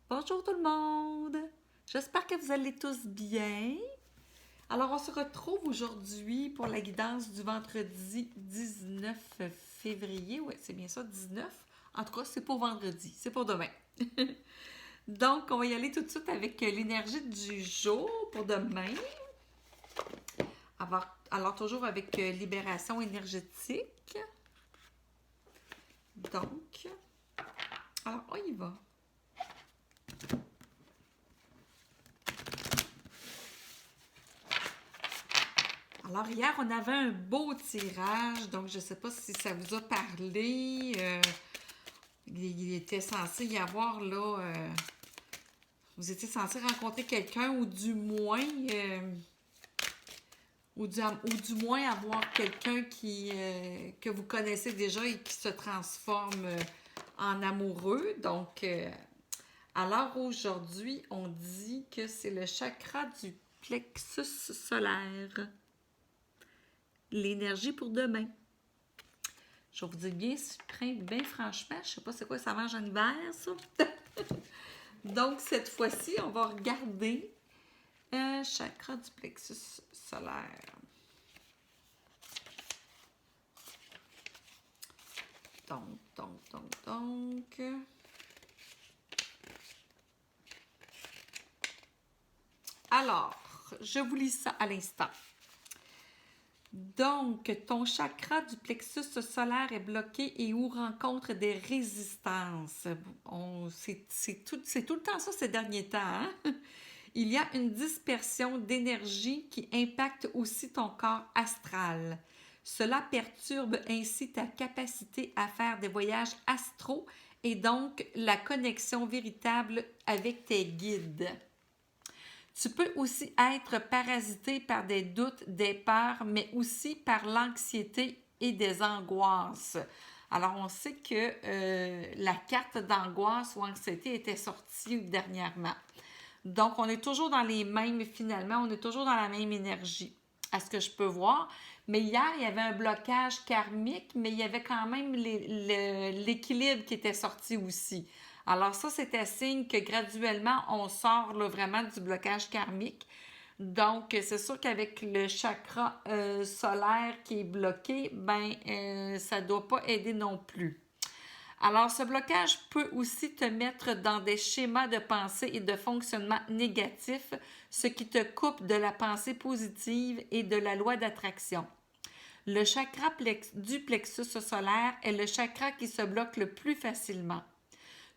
Bonjour tout le monde! J'espère que vous allez tous bien. Alors, on se retrouve aujourd'hui pour la guidance du vendredi 19 février. Oui, c'est bien ça, 19. En tout cas, c'est pour vendredi, c'est pour demain. Donc, on va y aller tout de suite avec l'énergie du jour pour demain. Alors toujours avec libération énergétique. Donc, alors, on y va. Alors, hier, on avait un beau tirage, donc je ne sais pas si ça vous a parlé. Il était censé y avoir, là, vous étiez censé rencontrer quelqu'un ou du moins avoir quelqu'un que vous connaissez déjà et qui se transforme en amoureux. Donc, alors aujourd'hui, on dit que c'est le chakra du plexus solaire. L'énergie pour demain. Je vais vous dire bien franchement, je ne sais pas c'est quoi ça mange en hiver, ça. Donc, cette fois-ci, on va regarder chakra du plexus solaire. Donc. Alors, je vous lis ça à l'instant. Donc, ton chakra du plexus solaire est bloqué et ou rencontre des résistances. C'est tout le temps ça ces derniers temps. Hein? Il y a une dispersion d'énergie qui impacte aussi ton corps astral. Cela perturbe ainsi ta capacité à faire des voyages astraux et donc la connexion véritable avec tes guides. Tu peux aussi être parasité par des doutes, des peurs, mais aussi par l'anxiété et des angoisses. Alors, on sait que la carte d'angoisse ou anxiété était sortie dernièrement. Donc, on est toujours dans les mêmes, finalement, on est toujours dans la même énergie, à ce que je peux voir. Mais hier, il y avait un blocage karmique, mais il y avait quand même l'équilibre qui était sorti aussi. Alors ça, c'était signe que graduellement, on sort là, vraiment du blocage karmique. Donc, c'est sûr qu'avec le chakra solaire qui est bloqué, ça ne doit pas aider non plus. Alors, ce blocage peut aussi te mettre dans des schémas de pensée et de fonctionnement négatifs, ce qui te coupe de la pensée positive et de la loi d'attraction. Le chakra du plexus solaire est le chakra qui se bloque le plus facilement.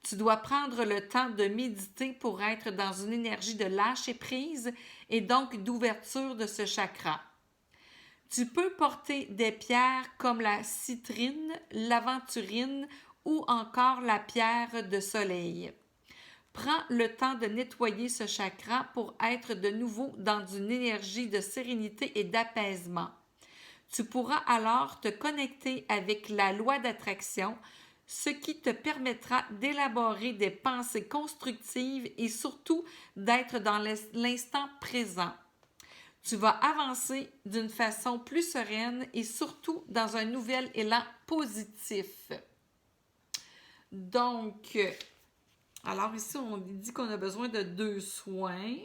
Tu dois prendre le temps de méditer pour être dans une énergie de lâcher prise et donc d'ouverture de ce chakra. Tu peux porter des pierres comme la citrine, l'aventurine ou encore la pierre de soleil. Prends le temps de nettoyer ce chakra pour être de nouveau dans une énergie de sérénité et d'apaisement. Tu pourras alors te connecter avec la loi d'attraction, ce qui te permettra d'élaborer des pensées constructives et surtout d'être dans l'instant présent. Tu vas avancer d'une façon plus sereine et surtout dans un nouvel élan positif. Donc, alors ici, on dit qu'on a besoin de 2 soins.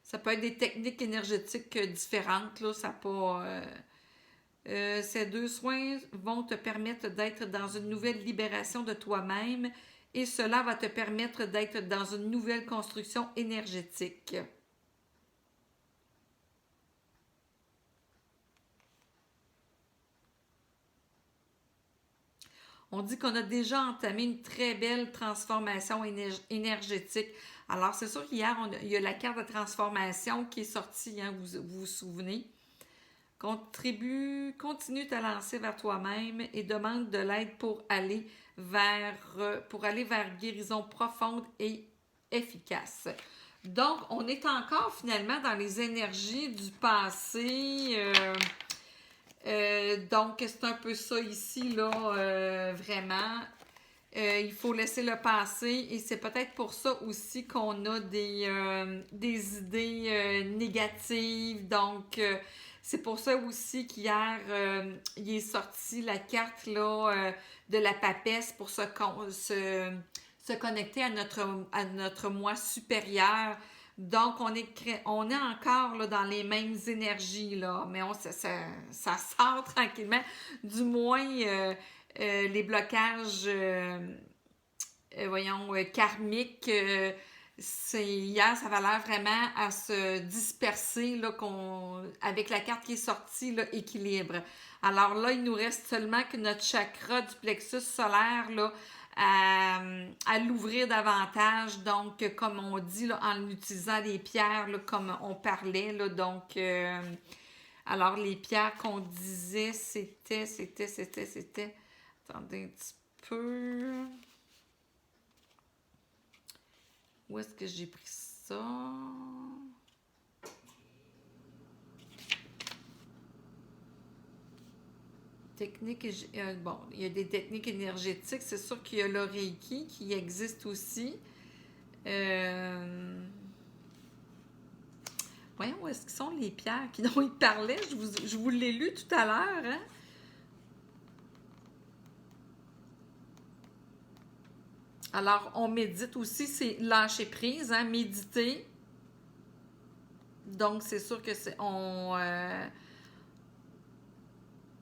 Ça peut être des techniques énergétiques différentes, là, ça pas... ces 2 soins vont te permettre d'être dans une nouvelle libération de toi-même et cela va te permettre d'être dans une nouvelle construction énergétique. On dit qu'on a déjà entamé une très belle transformation énergétique. Alors, c'est sûr qu'hier, il y a la carte de transformation qui est sortie, hein, vous vous souvenez. Continue ta lancée vers toi-même et demande de l'aide pour aller vers guérison profonde et efficace. Donc, on est encore finalement dans les énergies du passé. Donc, c'est un peu ça ici, là, vraiment. Il faut laisser le passer et c'est peut-être pour ça aussi qu'on a des idées négatives. Donc, C'est pour ça aussi qu'hier, il est sorti la carte là, de la papesse pour se connecter à notre moi supérieur. Donc, on est encore là, dans les mêmes énergies, là, mais ça sort tranquillement. Du moins, les blocages, voyons, karmiques, hier, ça va l'air vraiment à se disperser là, avec la carte qui est sortie, là, équilibre. Alors là, il nous reste seulement que notre chakra du plexus solaire là, à l'ouvrir davantage. Donc, comme on dit, là, en utilisant les pierres, là, comme on parlait. Là, donc, alors, les pierres qu'on disait, c'était. Attendez un petit peu. Où est-ce que j'ai pris ça? Technique, bon, il y a des techniques énergétiques. C'est sûr qu'il y a le Reiki qui existe aussi. Voyons où est-ce qu'ils sont les pierres dont il parlait. Je vous l'ai lu tout à l'heure. Hein? Alors, on médite aussi, c'est lâcher prise, hein, méditer. Donc, c'est sûr que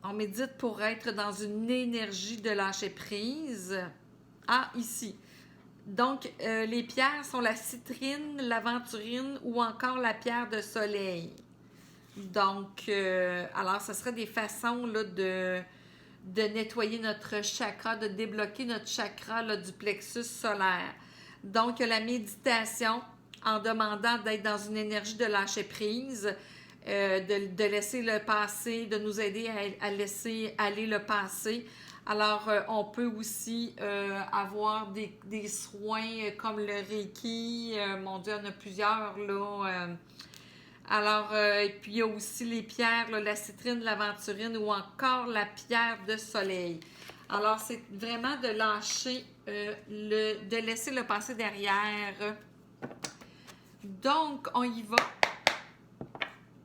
on médite pour être dans une énergie de lâcher prise. Ah, ici. Donc, les pierres sont la citrine, l'aventurine ou encore la pierre de soleil. Donc, alors, ce serait des façons là, de nettoyer notre chakra, de débloquer notre chakra là, du plexus solaire. Donc, la méditation, en demandant d'être dans une énergie de lâcher prise, de laisser le passé, de nous aider à laisser aller le passé. Alors, on peut aussi avoir des soins comme le Reiki. Mon Dieu, il y en a plusieurs, là. Alors, et puis il y a aussi les pierres, là, la citrine, l'aventurine ou encore la pierre de soleil. Alors, c'est vraiment de lâcher, de laisser le passé derrière. Donc, on y va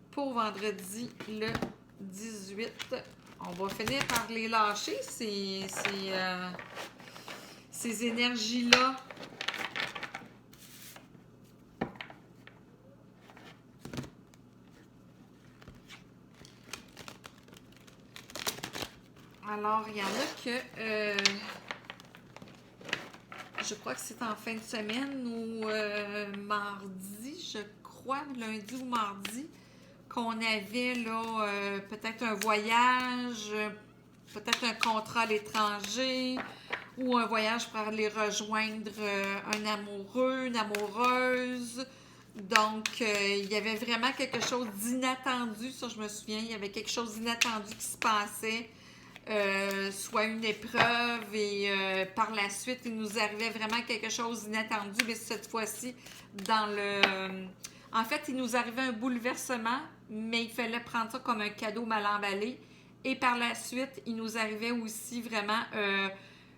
pour vendredi le 18. On va finir par les lâcher, ces énergies-là. Alors, il y en a que je crois que c'est en fin de semaine ou mardi, je crois, lundi ou mardi, qu'on avait là peut-être un voyage, peut-être un contrat à l'étranger ou un voyage pour aller rejoindre un amoureux, une amoureuse. Donc, il y avait vraiment quelque chose d'inattendu, ça je me souviens, il y avait quelque chose d'inattendu qui se passait. Soit une épreuve et par la suite, il nous arrivait vraiment quelque chose d'inattendu, mais cette fois-ci, en fait, il nous arrivait un bouleversement, mais il fallait prendre ça comme un cadeau mal emballé. Et par la suite, il nous arrivait aussi vraiment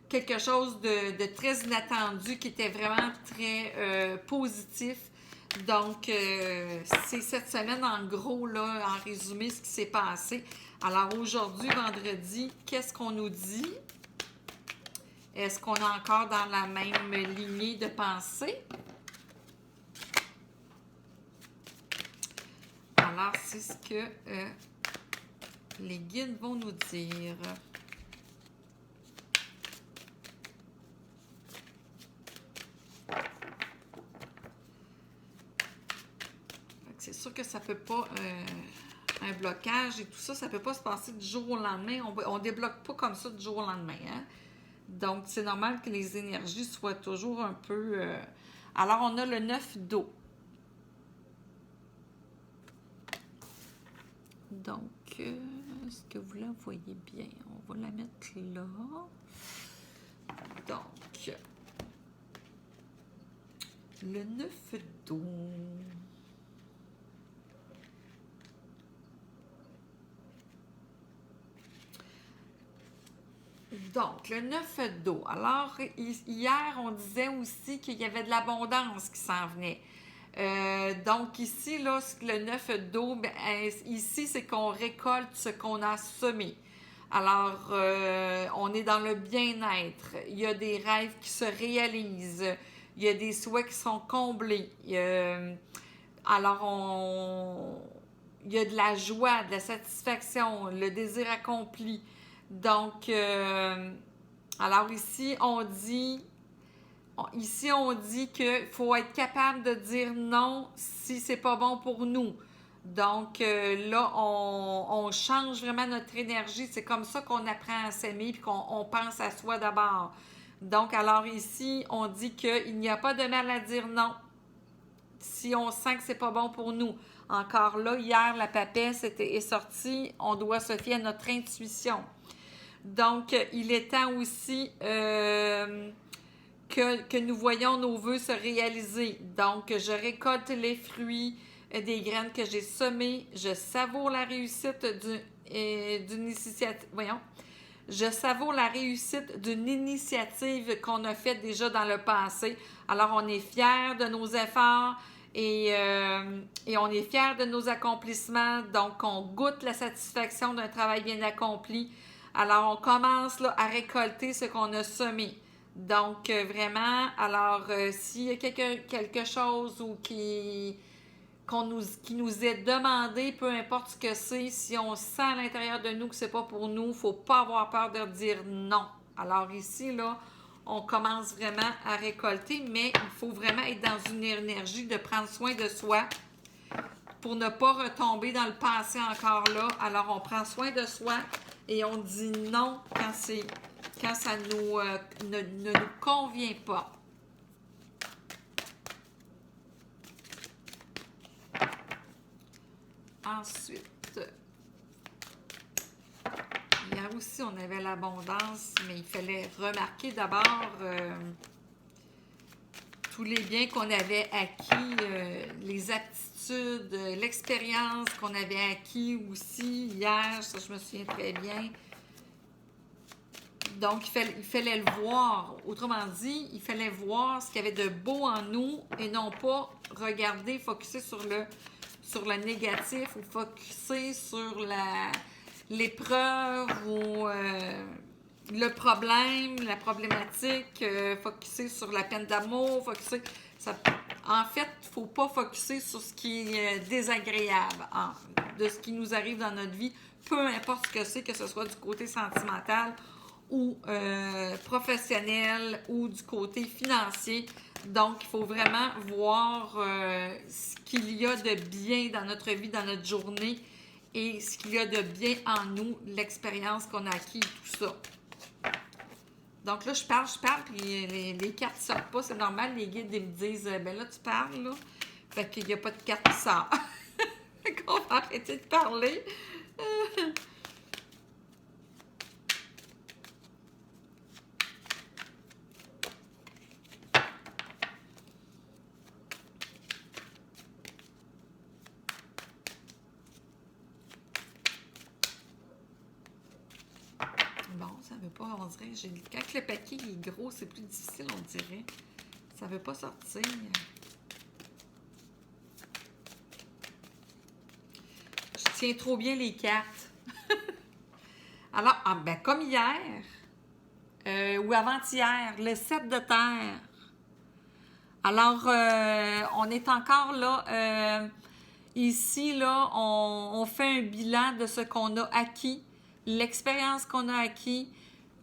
quelque chose de très inattendu qui était vraiment très positif. Donc, c'est cette semaine, en gros, là, en résumé, ce qui s'est passé. Alors, aujourd'hui, vendredi, qu'est-ce qu'on nous dit? Est-ce qu'on est encore dans la même lignée de pensée? Alors, c'est ce que les guides vont nous dire. C'est sûr que ça peut pas... un blocage et tout ça, ça peut pas se passer du jour au lendemain. On débloque pas comme ça du jour au lendemain. Hein? Donc, c'est normal que les énergies soient toujours un peu... Alors, on a le 9 d'eau. Donc, est-ce que vous la voyez bien? On va la mettre là. Donc, le 9 d'eau. Donc, le 9 d'eau. Alors, hier, on disait aussi qu'il y avait de l'abondance qui s'en venait. Donc ici, là, le 9 d'eau, ben, ici, c'est qu'on récolte ce qu'on a semé. Alors, on est dans le bien-être. Il y a des rêves qui se réalisent. Il y a des souhaits qui sont comblés. Alors, il y a de la joie, de la satisfaction, le désir accompli. Donc, alors ici, on dit qu'il faut être capable de dire non si c'est pas bon pour nous. Donc là, on change vraiment notre énergie. C'est comme ça qu'on apprend à s'aimer et qu'on pense à soi d'abord. Donc, alors ici, on dit qu'il n'y a pas de mal à dire non si on sent que c'est pas bon pour nous. Encore là, hier, la papesse est sortie. On doit se fier à notre intuition. Donc, il est temps aussi que nous voyons nos vœux se réaliser. Donc, je récolte les fruits des graines que j'ai semées. Je savoure la réussite d'une initiative. Voyons. Je savoure la réussite d'une initiative qu'on a faite déjà dans le passé. Alors, on est fiers de nos efforts et on est fiers de nos accomplissements. Donc, on goûte la satisfaction d'un travail bien accompli. Alors, on commence là, à récolter ce qu'on a semé. Donc, vraiment, alors, s'il y a quelque chose qui nous est demandé, peu importe ce que c'est, si on sent à l'intérieur de nous que c'est pas pour nous, il ne faut pas avoir peur de dire non. Alors ici, là, on commence vraiment à récolter, mais il faut vraiment être dans une énergie de prendre soin de soi pour ne pas retomber dans le passé encore là. Alors, on prend soin de soi et on dit non quand ça ne nous convient pas. Ensuite, hier aussi, on avait l'abondance, mais il fallait remarquer d'abord tous les biens qu'on avait acquis, les aptitudes, l'expérience qu'on avait acquis aussi hier, ça je me souviens très bien. Donc, il fallait le voir. Autrement dit, il fallait voir ce qu'il y avait de beau en nous et non pas regarder, focusser sur le négatif ou focusser sur l'épreuve ou le problème, la problématique, focusser sur la peine d'amour, en fait, il ne faut pas focusser sur ce qui est désagréable de ce qui nous arrive dans notre vie, peu importe ce que c'est, que ce soit du côté sentimental ou professionnel ou du côté financier. Donc, il faut vraiment voir ce qu'il y a de bien dans notre vie, dans notre journée et ce qu'il y a de bien en nous, l'expérience qu'on a acquis, tout ça. Donc là, je parle, puis les cartes ne sortent pas. C'est normal, les guides ils me disent ben là, tu parles, là. Fait qu'il n'y a pas de carte qui sort. Fait qu'on va arrêter de parler. Bon, ça veut pas, on dirait, quand le paquet est gros, c'est plus difficile, on dirait. Ça veut pas sortir. Je tiens trop bien les cartes. Alors, ben, comme hier, ou avant-hier, le 7 de terre. Alors, on est encore là, ici, là, on fait un bilan de ce qu'on a acquis, l'expérience qu'on a acquis,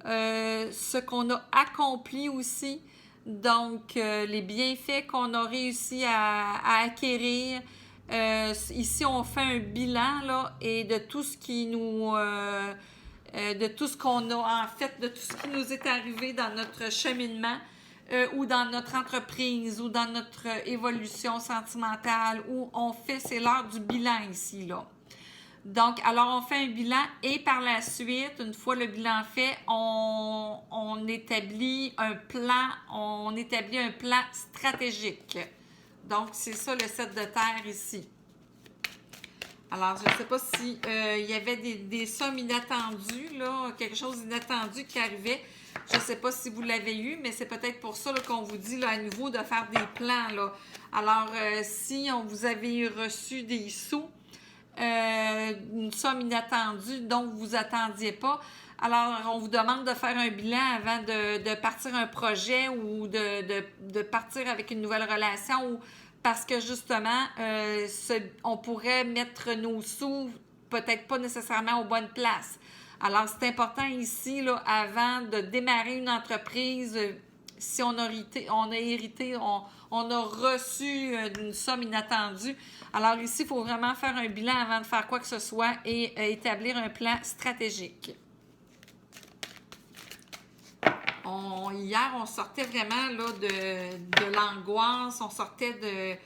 ce qu'on a accompli aussi, donc les bienfaits qu'on a réussi à acquérir. Ici, on fait un bilan là, et de tout ce qui de tout ce qu'on a en fait, de tout ce qui nous est arrivé dans notre cheminement. Ou dans notre entreprise, ou dans notre évolution sentimentale, où on fait, c'est l'heure du bilan ici, là. Donc, alors on fait un bilan et par la suite, une fois le bilan fait, on établit un plan stratégique. Donc, c'est ça le 7 de terre ici. Alors, je ne sais pas si il y avait des sommes inattendues, là, quelque chose d'inattendu qui arrivait. Je ne sais pas si vous l'avez eu, mais c'est peut-être pour ça là, qu'on vous dit là, à nouveau de faire des plans. Là. Alors, si vous avez reçu des sous, une somme inattendue dont vous ne vous attendiez pas, alors on vous demande de faire un bilan avant de partir un projet ou de partir avec une nouvelle relation ou parce que justement, on pourrait mettre nos sous peut-être pas nécessairement aux bonnes places. Alors, c'est important ici, là, avant de démarrer une entreprise, si on a hérité, on a reçu une somme inattendue. Alors ici, il faut vraiment faire un bilan avant de faire quoi que ce soit et établir un plan stratégique. Hier, on sortait vraiment là, de l'angoisse, on sortait des...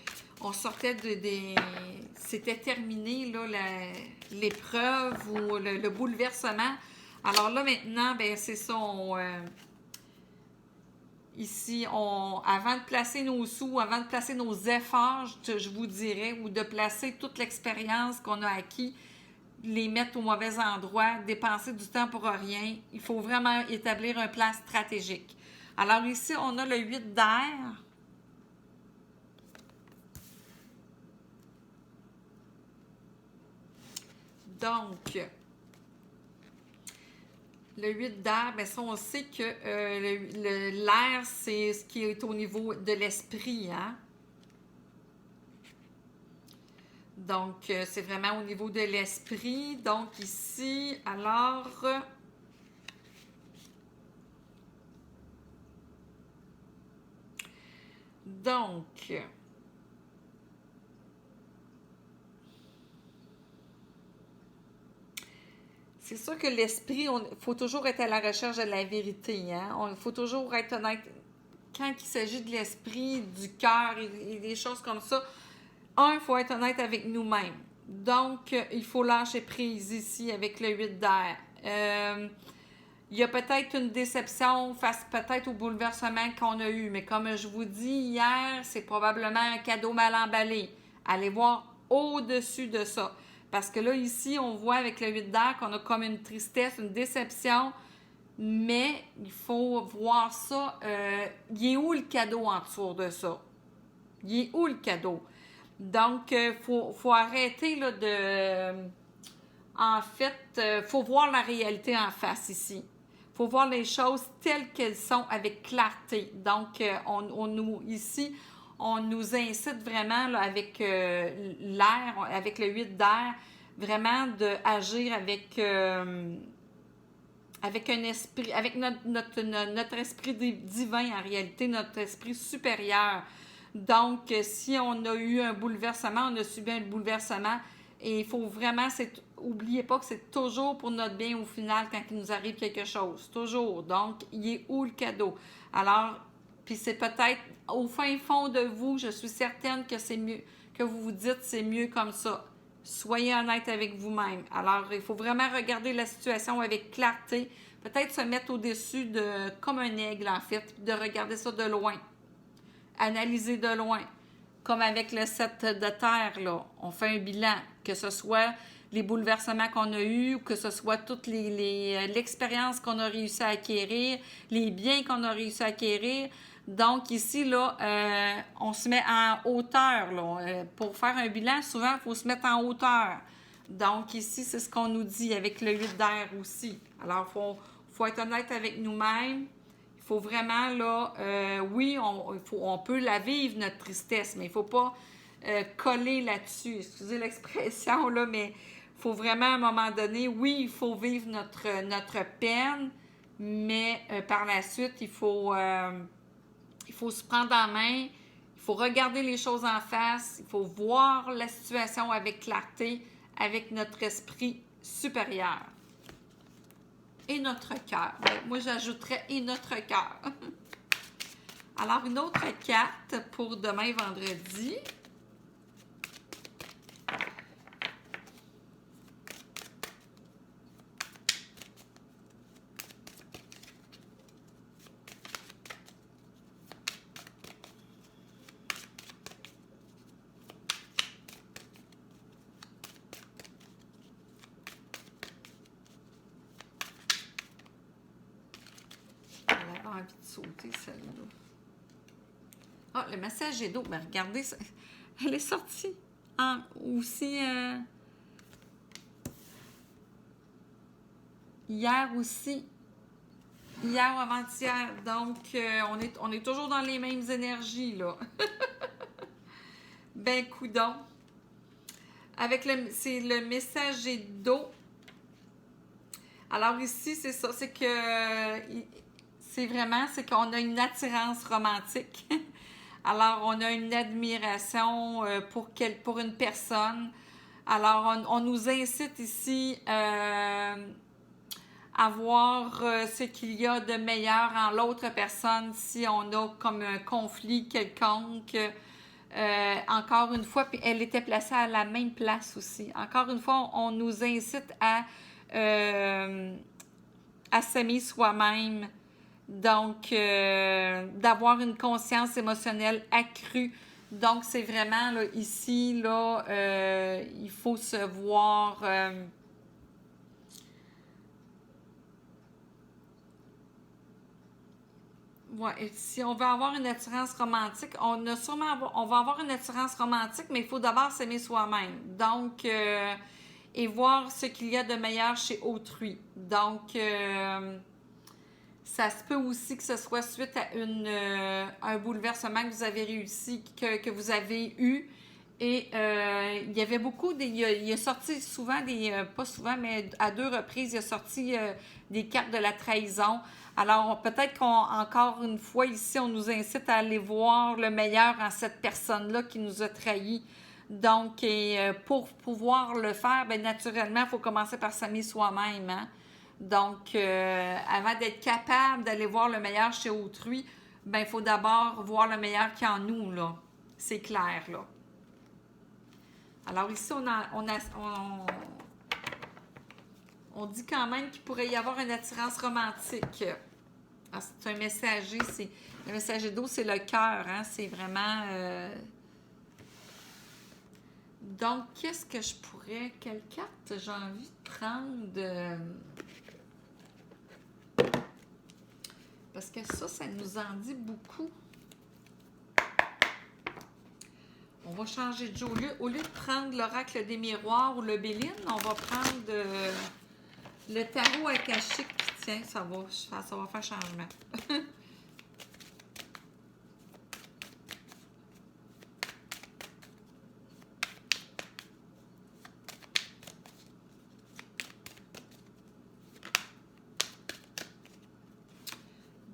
C'était terminé, là, l'épreuve ou le bouleversement. Alors là, maintenant, ben c'est ça, ici, avant de placer nos sous, avant de placer nos efforts, je vous dirais, ou de placer toute l'expérience qu'on a acquis, les mettre au mauvais endroit, dépenser du temps pour rien. Il faut vraiment établir un plan stratégique. Alors ici, on a le 8 d'air. Donc, le 8 d'air, bien ça, on sait que l'air, c'est ce qui est au niveau de l'esprit, hein? Donc, c'est vraiment au niveau de l'esprit. Donc, ici, alors... Donc... C'est sûr que l'esprit, il faut toujours être à la recherche de la vérité. Hein? Il faut toujours être honnête. Quand il s'agit de l'esprit, du cœur et des choses comme ça, il faut être honnête avec nous-mêmes. Donc, il faut lâcher prise ici avec le 8 d'air. Il y a peut-être une déception face peut-être au bouleversement qu'on a eu. Mais comme je vous dis hier, c'est probablement un cadeau mal emballé. Allez voir au-dessus de ça. Parce que là, ici, on voit avec le 8 d'air qu'on a comme une tristesse, une déception. Mais il faut voir ça. Il est où le cadeau en dessous de ça? Il est où le cadeau? Donc, il faut arrêter là, En fait, faut voir la réalité en face ici. Faut voir les choses telles qu'elles sont avec clarté. Donc, ici, on nous incite vraiment là, avec l'air, avec le 8 d'air, vraiment d'agir avec un esprit, avec notre esprit divin en réalité, notre esprit supérieur. Donc, si on a eu un bouleversement, on a subi un bouleversement, et il faut vraiment, oubliez pas que c'est toujours pour notre bien au final quand il nous arrive quelque chose. Toujours. Donc, il est où le cadeau? Alors, puis c'est peut-être au fin fond de vous, je suis certaine que c'est mieux, que vous vous dites c'est mieux comme ça. Soyez honnête avec vous-même. Alors, il faut vraiment regarder la situation avec clarté. Peut-être se mettre au-dessus comme un aigle en fait, de regarder ça de loin. Analyser de loin. Comme avec le 7 de terre, là, on fait un bilan, que ce soit les bouleversements qu'on a eus, ou que ce soit toute l'expérience qu'on a réussi à acquérir, les biens qu'on a réussi à acquérir. Donc ici, là, on se met en hauteur. Là. Pour faire un bilan, souvent, il faut se mettre en hauteur. Donc ici, c'est ce qu'on nous dit avec le 8 d'air aussi. Alors, il faut être honnête avec nous-mêmes. Il faut vraiment, là, oui, on peut la vivre, notre tristesse, mais il ne faut pas coller là-dessus. Excusez l'expression, là, mais il faut vraiment, à un moment donné, oui, il faut vivre notre peine, mais par la suite, il faut se prendre en main, il faut regarder les choses en face, il faut voir la situation avec clarté, avec notre esprit supérieur. Et notre cœur. Ben, moi, j'ajouterais et notre cœur. Alors, une autre carte pour demain, vendredi. envie de sauter celle-là. Ah, le messager d'eau. Ben, regardez, elle est sortie aussi hier aussi. Hier ou avant-hier. Donc, on est toujours dans les mêmes énergies, là. Ben, coudonc. C'est le messager d'eau. Alors ici, c'est ça, c'est qu'on a une attirance romantique. Alors, on a une admiration pour une personne. Alors, on nous incite ici à voir ce qu'il y a de meilleur en l'autre personne si on a comme un conflit quelconque. Encore une fois, puis elle était placée à la même place aussi. Encore une fois, on nous incite à s'aimer soi-même. Donc, d'avoir une conscience émotionnelle accrue. Donc, c'est vraiment, là, ici, là, il faut se voir... ouais, si on veut avoir une attirance romantique, on va avoir une attirance romantique, mais il faut d'abord s'aimer soi-même. Donc, et voir ce qu'il y a de meilleur chez autrui. Donc, ça se peut aussi que ce soit suite à un bouleversement que vous avez réussi, que vous avez eu. Et il y avait beaucoup, il a sorti souvent pas souvent, mais à 2 reprises, il a sorti des cartes de la trahison. Alors, peut-être qu'encore une fois, ici, on nous incite à aller voir le meilleur en cette personne-là qui nous a trahis. Donc, pour pouvoir le faire, bien, naturellement, il faut commencer par s'aimer soi-même. Hein? Donc, avant d'être capable d'aller voir le meilleur chez autrui, ben il faut d'abord voir le meilleur qu'il y a en nous, là. C'est clair, là. Alors ici, on dit quand même qu'il pourrait y avoir une attirance romantique. Ah, c'est un messager, le messager d'eau, c'est le cœur, hein? C'est vraiment... Donc, qu'est-ce que je pourrais... Quelle carte j'ai envie de prendre? Parce que ça nous en dit beaucoup. On va changer de jeu. Au lieu de prendre l'oracle des miroirs ou le Béline, on va prendre le tarot akashique. Tiens, ça va faire changement.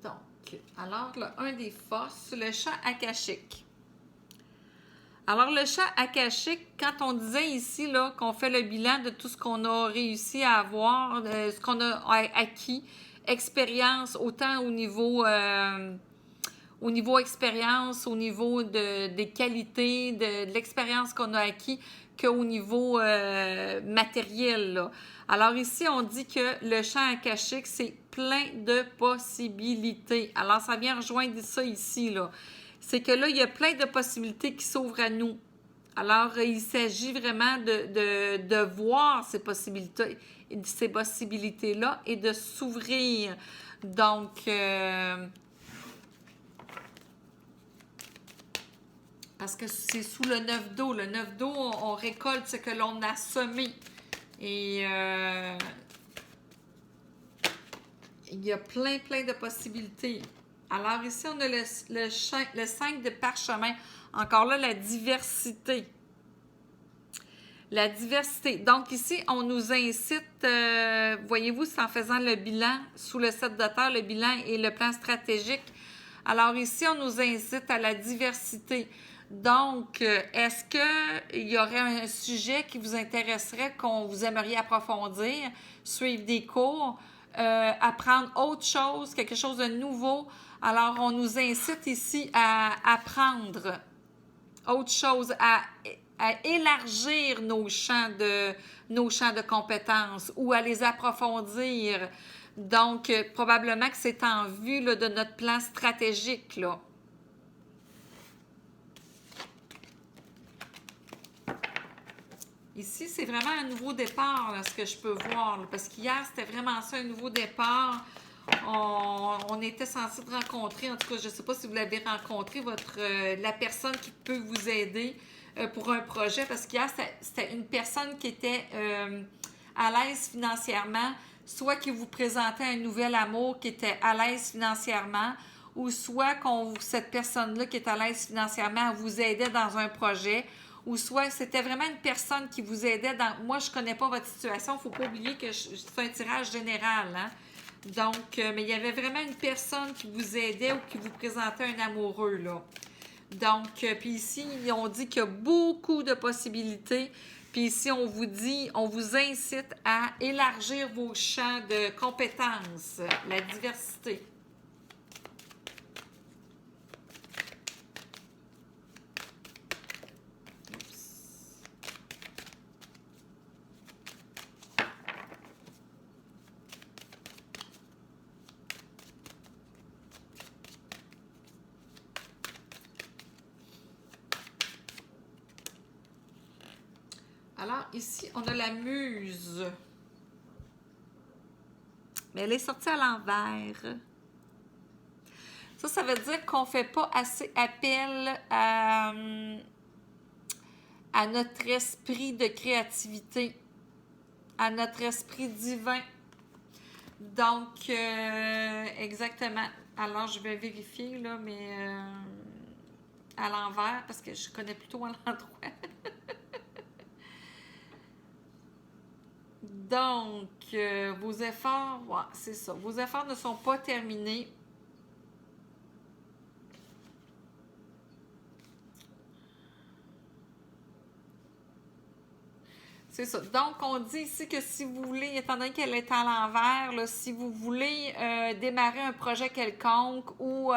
Donc, alors, un des forces, le chat akashique. Alors, le chat akashique, quand on disait ici là qu'on fait le bilan de tout ce qu'on a réussi à avoir, ce qu'on a acquis, expérience, autant au niveau expérience, au niveau des qualités, de l'expérience qu'on a acquis, qu'au niveau matériel, là. Alors ici, on dit que le champ akashique, c'est plein de possibilités. Alors, ça vient rejoindre ça ici, là. C'est que là, il y a plein de possibilités qui s'ouvrent à nous. Alors, il s'agit vraiment de voir ces possibilités-là et de s'ouvrir. Donc, parce que c'est sous le 9 d'eau. Le 9 d'eau, on récolte ce que l'on a semé. Et il y a plein de possibilités. Alors ici, on a le 5 de parchemin. Encore là, la diversité. La diversité. Donc ici, on nous incite, voyez-vous, c'est en faisant le bilan sous le 7 de terre, le bilan et le plan stratégique. Alors ici, on nous incite à la diversité. Donc, est-ce qu'il y aurait un sujet qui vous intéresserait, qu'on vous aimeriez approfondir, suivre des cours, apprendre autre chose, quelque chose de nouveau? Alors, on nous incite ici à apprendre autre chose, à élargir nos champs de compétences ou à les approfondir. Donc, probablement que c'est en vue là, de notre plan stratégique, là. Ici, c'est vraiment un nouveau départ, là, ce que je peux voir. Là, parce qu'hier, c'était vraiment ça, un nouveau départ. on était censé te rencontrer. En tout cas, je ne sais pas si vous l'avez rencontré, la personne qui peut vous aider pour un projet. Parce qu'hier, c'était une personne qui était à l'aise financièrement, soit qui vous présentait un nouvel amour qui était à l'aise financièrement, ou soit cette personne-là qui est à l'aise financièrement vous aidait dans un projet, ou soit c'était vraiment une personne qui vous aidait dans... Moi, je ne connais pas votre situation, il ne faut pas oublier que c'est un tirage général, hein? Donc, mais il y avait vraiment une personne qui vous aidait ou qui vous présentait un amoureux, là. Donc, puis ici, on dit qu'il y a beaucoup de possibilités. Puis ici, on vous incite à élargir vos champs de compétences, la diversité. Alors, ici, on a la muse. Mais elle est sortie à l'envers. Ça veut dire qu'on ne fait pas assez appel à notre esprit de créativité, à notre esprit divin. Donc, exactement. Alors, je vais vérifier, là, mais à l'envers, parce que je connais plutôt à l'endroit. Donc, vos efforts, ouais, c'est ça. Vos efforts ne sont pas terminés. C'est ça. Donc, on dit ici que si vous voulez, étant donné qu'elle est à l'envers, là, si vous voulez démarrer un projet quelconque ou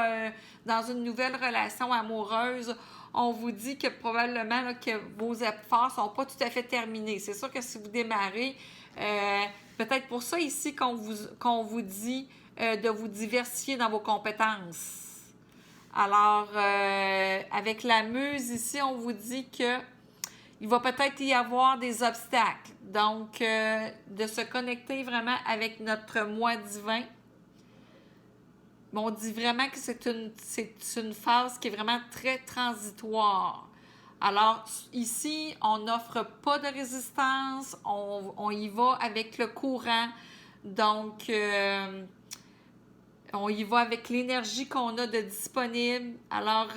dans une nouvelle relation amoureuse, on vous dit que probablement là, que vos efforts ne sont pas tout à fait terminés. C'est sûr que si vous démarrez, peut-être pour ça ici qu'on vous dit de vous diversifier dans vos compétences. Alors, avec la muse ici, on vous dit que il va peut-être y avoir des obstacles. Donc, de se connecter vraiment avec notre moi divin. Mais on dit vraiment que c'est une phase qui est vraiment très transitoire. Alors, ici, on n'offre pas de résistance, on y va avec le courant. Donc, on y va avec l'énergie qu'on a de disponible. Alors,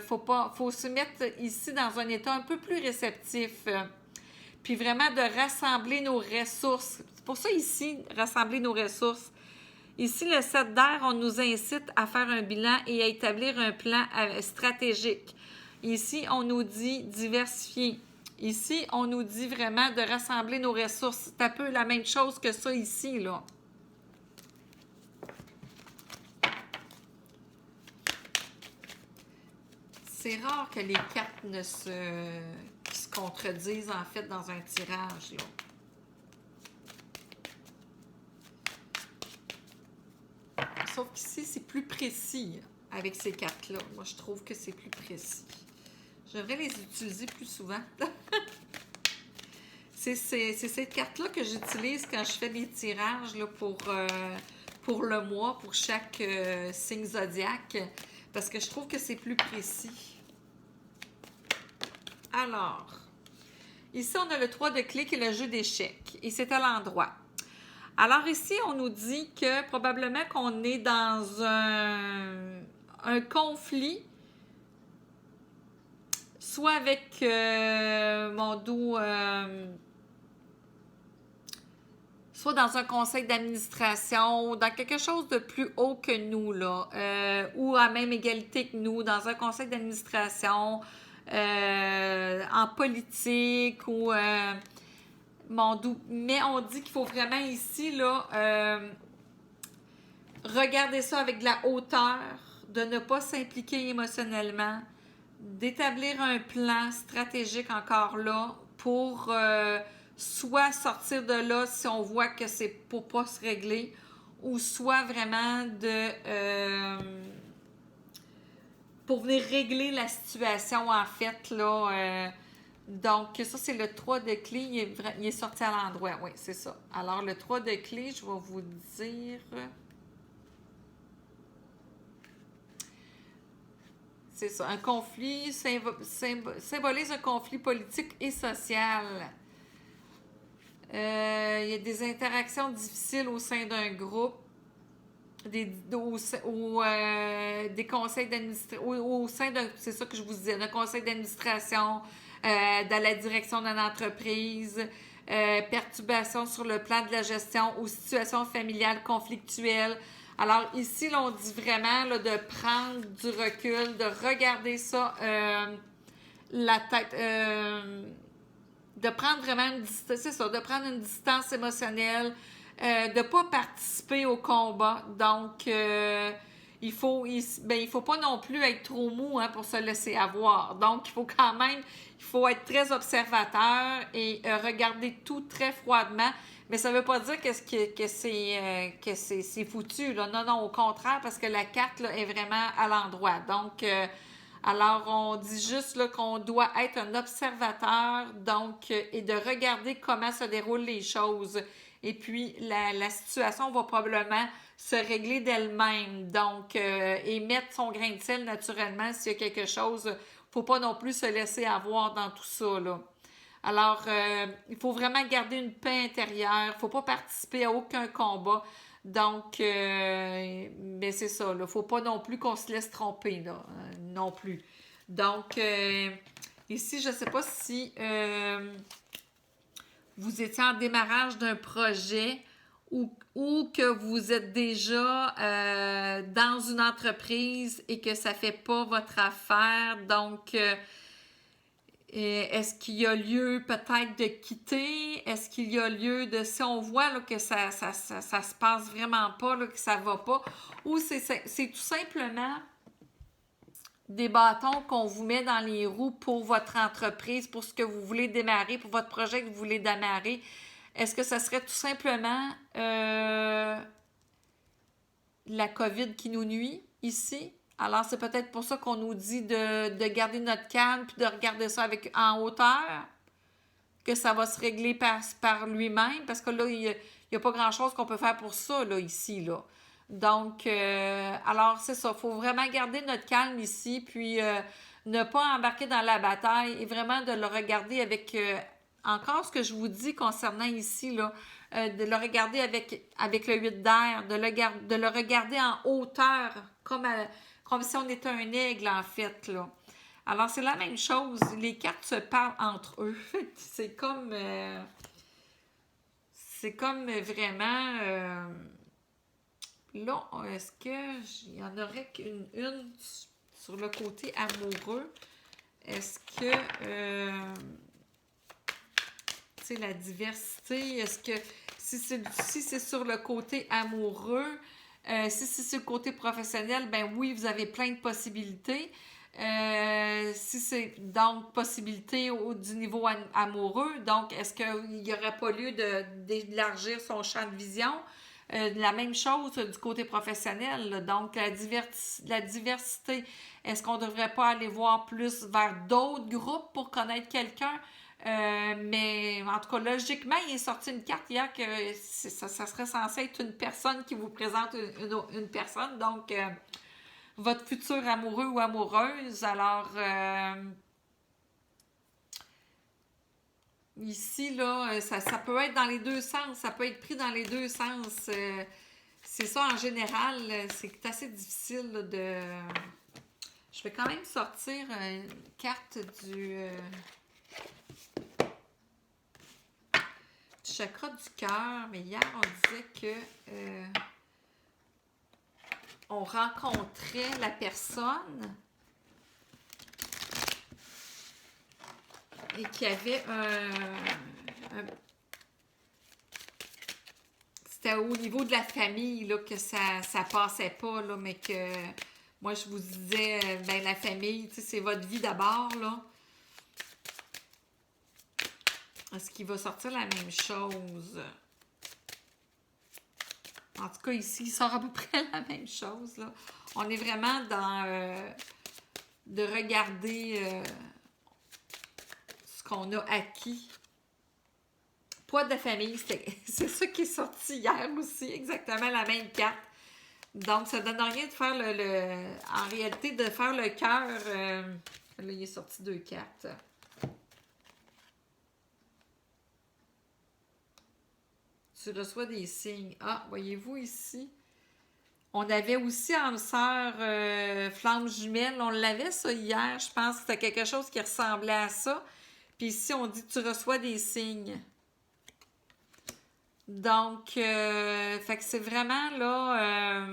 faut se mettre ici dans un état un peu plus réceptif. Puis vraiment de rassembler nos ressources. C'est pour ça ici, rassembler nos ressources. Ici, le 7 d'air, on nous incite à faire un bilan et à établir un plan stratégique. Ici, on nous dit diversifier. Ici, on nous dit vraiment de rassembler nos ressources. C'est un peu la même chose que ça ici, là. C'est rare que les cartes ne se contredisent, en fait, dans un tirage, là. Sauf qu'ici, c'est plus précis avec ces cartes-là. Moi, je trouve que c'est plus précis. Je devrais les utiliser plus souvent. C'est ces cartes-là que j'utilise quand je fais des tirages là, pour le mois, pour chaque signe zodiaque, parce que je trouve que c'est plus précis. Alors, ici, on a le 3 de clés qui est le jeu d'échecs. Et c'est à l'endroit. Alors ici, on nous dit que probablement qu'on est dans un conflit, soit avec soit dans un conseil d'administration, dans quelque chose de plus haut que nous, là, ou à même égalité que nous, dans un conseil d'administration, en politique ou mais on dit qu'il faut vraiment ici là regarder ça avec de la hauteur, de ne pas s'impliquer émotionnellement, d'établir un plan stratégique encore là pour soit sortir de là si on voit que c'est pour pas se régler, ou soit vraiment pour venir régler la situation, en fait, là. Donc, ça, c'est le 3 de clés. Il est sorti à l'endroit. Oui, c'est ça. Alors, le 3 de clés, je vais vous dire... c'est ça. Un conflit symbolise un conflit politique et social. Il y a des interactions difficiles au sein d'un groupe, des conseils d'administration, au sein d'un, c'est ça que je vous disais, d'un conseil d'administration, dans la direction d'une entreprise, perturbations sur le plan de la gestion ou situations familiales conflictuelles. Alors ici, là, on dit vraiment là, de prendre du recul, de regarder ça, la tête, de prendre vraiment une distance, c'est ça, de prendre une distance émotionnelle, de ne pas participer au combat. Donc, il faut pas non plus être trop mou hein, pour se laisser avoir. Donc, il faut être très observateur et regarder tout très froidement. Mais ça ne veut pas dire que c'est foutu. Là. Non, non, au contraire, parce que la carte là, est vraiment à l'endroit. Donc, alors, on dit juste là, qu'on doit être un observateur, donc, et de regarder comment se déroulent les choses. Et puis, la situation va probablement se régler d'elle-même. Donc, et mettre son grain de sel naturellement s'il y a quelque chose. Il ne faut pas non plus se laisser avoir dans tout ça, là. Alors, il faut vraiment garder une paix intérieure. Il ne faut pas participer à aucun combat. Donc, mais c'est ça, il ne faut pas non plus qu'on se laisse tromper, là, non plus. Donc, ici, je ne sais pas si vous étiez en démarrage d'un projet ou que vous êtes déjà dans une entreprise et que ça ne fait pas votre affaire. Donc, est-ce qu'il y a lieu peut-être de quitter? Est-ce qu'il y a lieu de... Si on voit là, que ça se passe vraiment pas, là, que ça va pas, ou c'est tout simplement des bâtons qu'on vous met dans les roues pour votre entreprise, pour ce que vous voulez démarrer, pour votre projet que vous voulez démarrer. Est-ce que ça serait tout simplement la COVID qui nous nuit ici? Alors, c'est peut-être pour ça qu'on nous dit de garder notre calme puis de regarder ça en hauteur, que ça va se régler par lui-même, parce que là, il n'y a pas grand-chose qu'on peut faire pour ça, là, ici, là. Donc, alors, c'est ça. Il faut vraiment garder notre calme ici, puis ne pas embarquer dans la bataille et vraiment de le regarder avec... encore ce que je vous dis concernant ici, là, de le regarder avec le 8 d'air, de le regarder en hauteur, comme si on était un aigle, en fait, là. Alors, c'est la même chose. Les cartes se parlent entre eux. C'est comme vraiment... là, est-ce qu'il y en aurait qu'une sur le côté amoureux? Est-ce que... tu sais, la diversité, est-ce que... Si c'est sur le côté amoureux... si c'est sur le côté professionnel, ben oui, vous avez plein de possibilités. Si c'est donc possibilité du niveau amoureux, donc est-ce qu'il n'y aurait pas lieu d'élargir son champ de vision? La même chose du côté professionnel. Là. Donc, la diversité, est-ce qu'on ne devrait pas aller voir plus vers d'autres groupes pour connaître quelqu'un? Mais en tout cas, logiquement, il est sorti une carte hier que ça serait censé être une personne qui vous présente une personne. Donc, votre futur amoureux ou amoureuse. Alors, ici, là, ça peut être dans les deux sens. Ça peut être pris dans les deux sens. C'est ça, en général, c'est assez difficile là, de... Je vais quand même sortir une carte du chakra du cœur. Mais hier, on disait que on rencontrait la personne et qu'il y avait c'était au niveau de la famille là, que ça passait pas, là, mais que moi je vous disais, ben la famille, tu sais, c'est votre vie d'abord, là. Est-ce qu'il va sortir la même chose? En tout cas, ici, il sort à peu près la même chose, là. On est vraiment dans de regarder ce qu'on a acquis. Poids de famille, c'est ça qui est sorti hier aussi, exactement la même carte. Donc, ça donne rien de faire en réalité, de faire le cœur. Là, il est sorti 2 cartes. Tu reçois des signes. Ah, voyez-vous ici? On avait aussi en sœur flamme jumelle. On l'avait ça hier. Je pense que c'était quelque chose qui ressemblait à ça. Puis ici, on dit tu reçois des signes. Donc, fait que c'est vraiment là.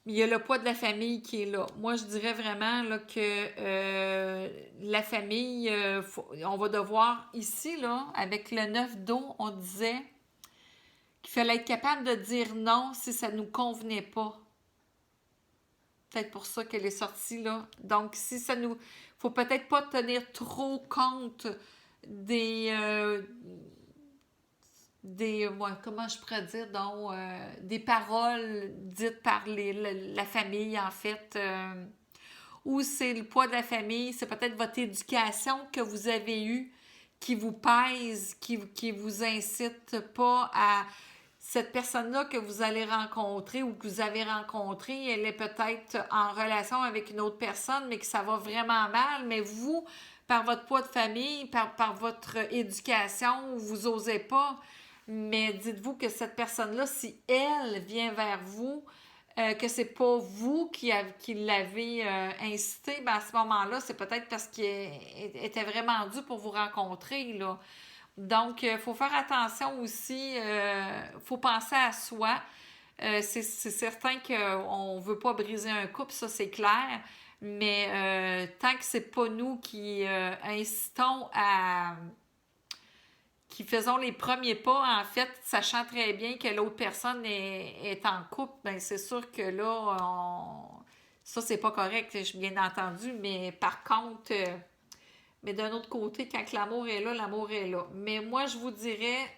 Il y a le poids de la famille qui est là. Moi, je dirais vraiment là, que la famille, on va devoir ici, là, avec le 9 d'eau, on disait qu'il fallait être capable de dire non si ça ne nous convenait pas. Peut-être pour ça qu'elle est sortie là. Donc, si ça nous... faut peut-être pas tenir trop compte comment je pourrais dire, donc, des paroles dites par la famille, en fait. Ou c'est le poids de la famille, c'est peut-être votre éducation que vous avez eue qui vous pèse, qui vous incite pas à... Cette personne-là que vous allez rencontrer ou que vous avez rencontrée, elle est peut-être en relation avec une autre personne, mais que ça va vraiment mal, mais vous, par votre poids de famille, par votre éducation, vous n'osez pas. Mais dites-vous que cette personne-là, si elle vient vers vous, que c'est pas vous qui l'avez incité, ben à ce moment-là, c'est peut-être parce qu'elle était vraiment due pour vous rencontrer, là. Donc, il faut faire attention aussi, faut penser à soi. C'est certain qu'on ne veut pas briser un couple, ça c'est clair, mais tant que c'est pas nous qui incitons à... qui faisons les premiers pas, en fait, sachant très bien que l'autre personne est en couple, ben c'est sûr que là, ça c'est pas correct, bien entendu, mais par contre... mais d'un autre côté, quand l'amour est là, l'amour est là. Mais moi, je vous dirais,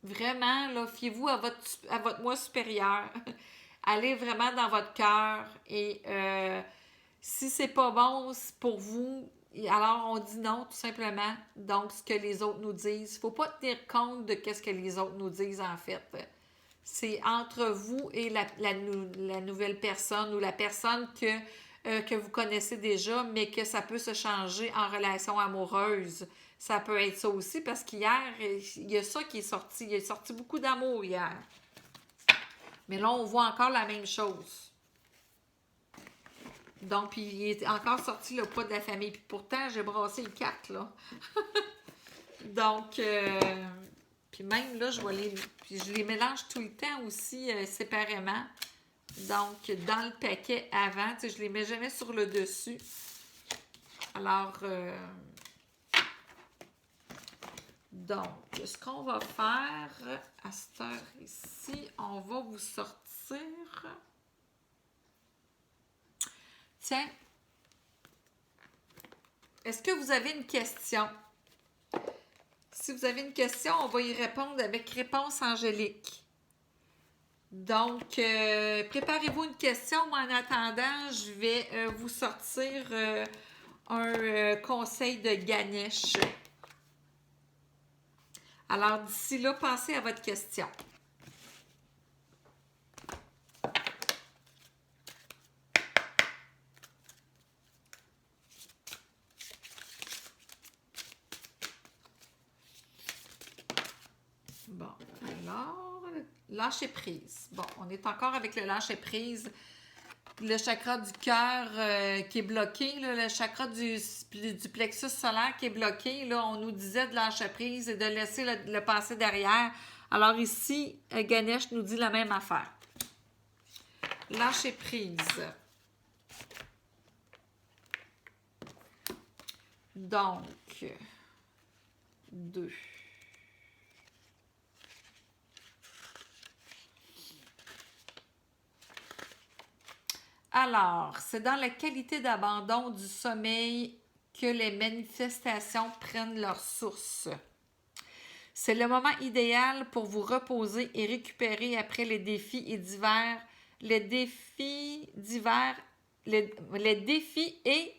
vraiment, là, fiez-vous à votre moi supérieur. Allez vraiment dans votre cœur. Et si c'est pas bon pour vous, alors on dit non, tout simplement. Donc, ce que les autres nous disent. Il ne faut pas tenir compte de ce que les autres nous disent, en fait. C'est entre vous et la nouvelle personne ou la personne que vous connaissez déjà, mais que ça peut se changer en relation amoureuse. Ça peut être ça aussi, parce qu'hier, il y a ça qui est sorti. Il est sorti beaucoup d'amour hier. Mais là, on voit encore la même chose. Donc, puis il est encore sorti le poids de la famille. Puis pourtant, j'ai brassé les 4, là. Donc, puis même là, puis je les mélange tout le temps aussi séparément. Donc, dans le paquet avant, tu sais, je les mets jamais sur le dessus. Alors, donc, ce qu'on va faire à cette heure ici, on va vous sortir... Tiens, est-ce que vous avez une question? Si vous avez une question, on va y répondre avec réponse angélique. Donc, préparez-vous une question. Moi, en attendant, je vais vous sortir un conseil de Ganesh. Alors, d'ici là, pensez à votre question. Bon, alors, lâcher prise. Bon, on est encore avec le lâcher prise. Le chakra du cœur qui est bloqué, là, le chakra du plexus solaire qui est bloqué, là, on nous disait de lâcher prise et de laisser le passé derrière. Alors ici, Ganesh nous dit la même affaire. Lâcher prise. Donc, 2. Alors, c'est dans la qualité d'abandon du sommeil que les manifestations prennent leur source. C'est le moment idéal pour vous reposer et récupérer après les défis et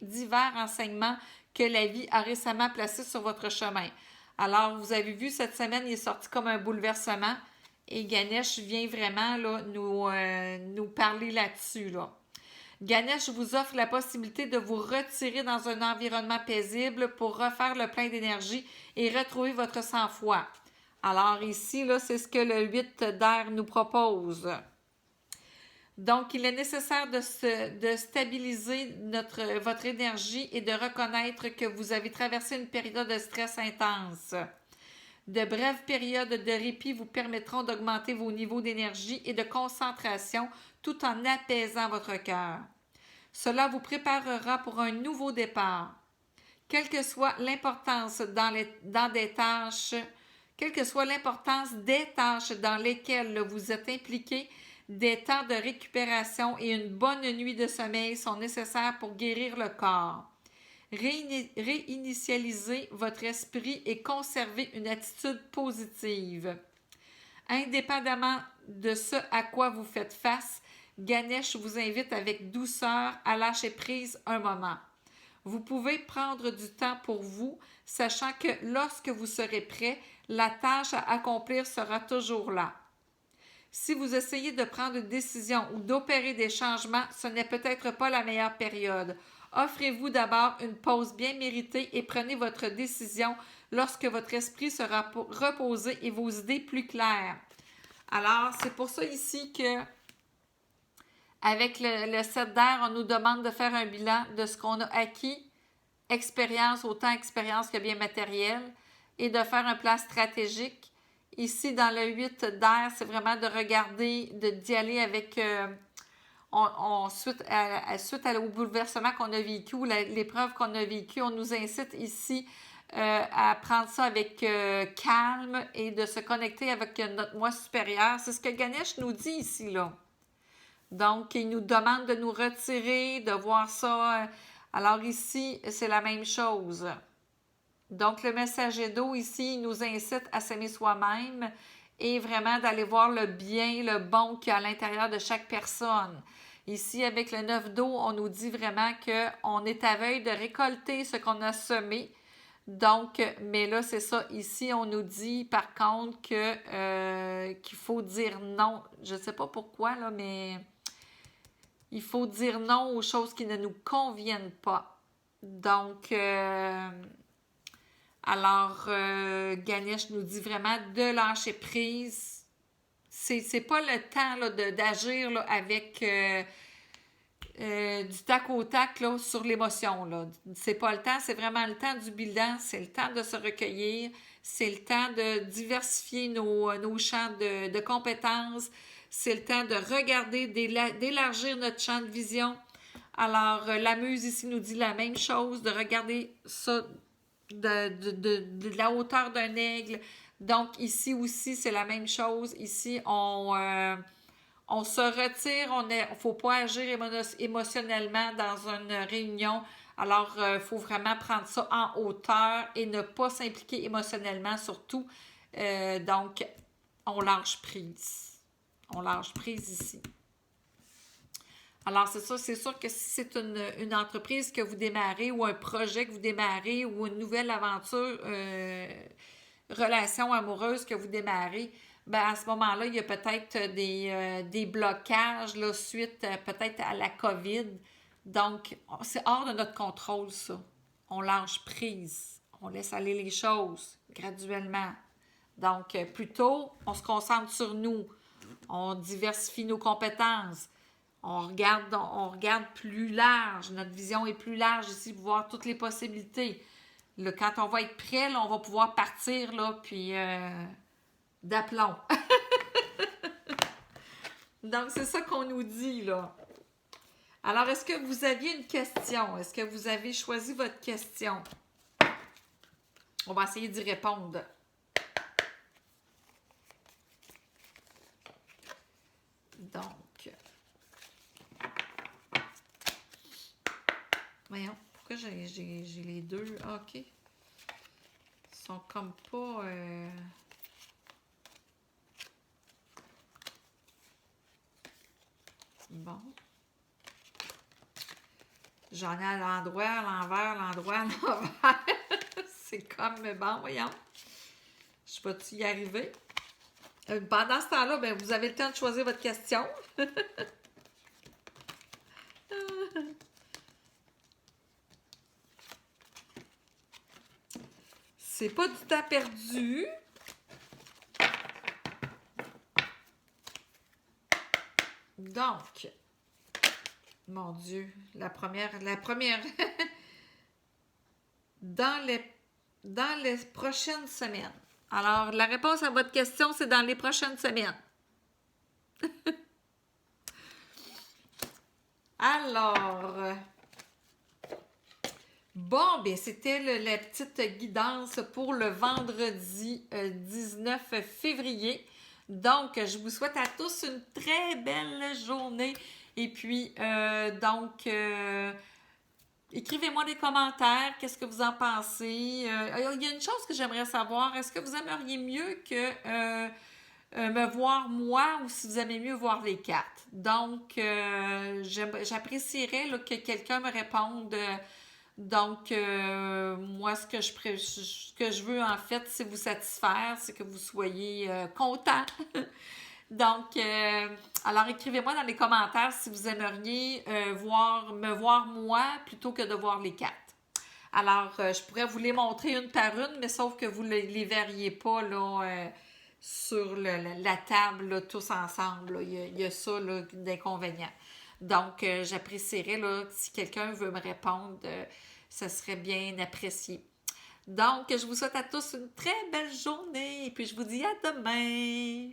divers enseignements que la vie a récemment placés sur votre chemin. Alors, vous avez vu, cette semaine, il est sorti comme un bouleversement Et Ganesh vient vraiment là, nous parler là-dessus. Là. Ganesh vous offre la possibilité de vous retirer dans un environnement paisible pour refaire le plein d'énergie et retrouver votre sang-froid. Alors ici, là, c'est ce que le 8 d'air nous propose. Donc, il est nécessaire de stabiliser votre énergie et de reconnaître que vous avez traversé une période de stress intense. De brèves périodes de répit vous permettront d'augmenter vos niveaux d'énergie et de concentration tout en apaisant votre cœur. Cela vous préparera pour un nouveau départ. Quelle que soit l'importance des tâches dans lesquelles vous êtes impliqué, des temps de récupération et une bonne nuit de sommeil sont nécessaires pour guérir le corps. Réinitialisez votre esprit et conservez une attitude positive. Indépendamment de ce à quoi vous faites face, Ganesh vous invite avec douceur à lâcher prise un moment. Vous pouvez prendre du temps pour vous, sachant que lorsque vous serez prêt, la tâche à accomplir sera toujours là. Si vous essayez de prendre une décision ou d'opérer des changements, ce n'est peut-être pas la meilleure période. Offrez-vous d'abord une pause bien méritée et prenez votre décision lorsque votre esprit sera reposé et vos idées plus claires. Alors, c'est pour ça ici que avec le 7 d'air, on nous demande de faire un bilan de ce qu'on a acquis, expérience, autant expérience que bien matériel, et de faire un plan stratégique. Ici, dans le 8 d'air, c'est vraiment de regarder, d'y aller avec, suite au bouleversement qu'on a vécu, ou l'épreuve qu'on a vécue, on nous incite ici à prendre ça avec calme et de se connecter avec notre moi supérieur. C'est ce que Ganesh nous dit ici, là. Donc, il nous demande de nous retirer, de voir ça. Alors ici, c'est la même chose. Donc, le messager d'eau ici, il nous incite à s'aimer soi-même et vraiment d'aller voir le bien, le bon qu'il y a à l'intérieur de chaque personne. Ici, avec le 9 d'eau, on nous dit vraiment qu'on est à veille de récolter ce qu'on a semé. Donc, mais là, c'est ça. Ici, on nous dit par contre qu'il faut dire non. Je ne sais pas pourquoi, là, mais il faut dire non aux choses qui ne nous conviennent pas. Donc, Ganesh nous dit vraiment de lâcher prise. C'est pas le temps là, d'agir là, avec du tac au tac là, sur l'émotion. Là. C'est pas le temps, c'est vraiment le temps du bilan, c'est le temps de se recueillir, c'est le temps de diversifier nos champs de compétences, c'est le temps de regarder, d'élargir notre champ de vision. Alors, la muse ici nous dit la même chose, de regarder ça de la hauteur d'un aigle. Donc, ici aussi, c'est la même chose. Ici, on se retire, il ne faut pas agir émotionnellement dans une réunion. Alors, il faut vraiment prendre ça en hauteur et ne pas s'impliquer émotionnellement surtout. Donc, on lâche prise. On lâche prise ici. Alors, c'est ça, c'est sûr que si c'est une entreprise que vous démarrez ou un projet que vous démarrez ou une nouvelle aventure, relation amoureuse que vous démarrez, ben à ce moment-là, il y a peut-être des blocages là, suite peut-être à la COVID. Donc, c'est hors de notre contrôle, ça. On lâche prise. On laisse aller les choses graduellement. Donc, plutôt, on se concentre sur nous. On diversifie nos compétences. On regarde plus large. Notre vision est plus large ici pour voir toutes les possibilités. Là, quand on va être prêt, là, on va pouvoir partir, là, puis d'aplomb. Donc, c'est ça qu'on nous dit, là. Alors, est-ce que vous aviez une question? Est-ce que vous avez choisi votre question? On va essayer d'y répondre. Donc, voyons, pourquoi j'ai les deux? Ah, OK. Ils sont comme pas... Bon. J'en ai à l'endroit, à l'envers, à l'envers. C'est comme, bon, voyons. Je vais-tu y arriver? Pendant ce temps-là, ben, vous avez le temps de choisir votre question. C'est pas du temps perdu. Donc, mon Dieu, la première, dans les prochaines semaines. Alors, la réponse à votre question, c'est dans les prochaines semaines. Alors, bon, bien, c'était la petite guidance pour le vendredi 19 février. Donc, je vous souhaite à tous une très belle journée. Et puis, écrivez-moi des commentaires. Qu'est-ce que vous en pensez? Il y a une chose que j'aimerais savoir. Est-ce que vous aimeriez mieux que me voir moi ou si vous aimez mieux voir les cartes? Donc, j'apprécierais là, que quelqu'un me réponde. Donc, moi, ce que je veux, en fait, c'est vous satisfaire, c'est que vous soyez content. Donc, alors écrivez-moi dans les commentaires si vous aimeriez me voir moi plutôt que de voir les cartes. Alors, je pourrais vous les montrer une par une, mais sauf que vous ne les verriez pas là, sur la table là, tous ensemble. Là. Il y a ça d'inconvénient. Donc, j'apprécierais là, si quelqu'un veut me répondre, ce serait bien apprécié. Donc, je vous souhaite à tous une très belle journée et puis je vous dis à demain.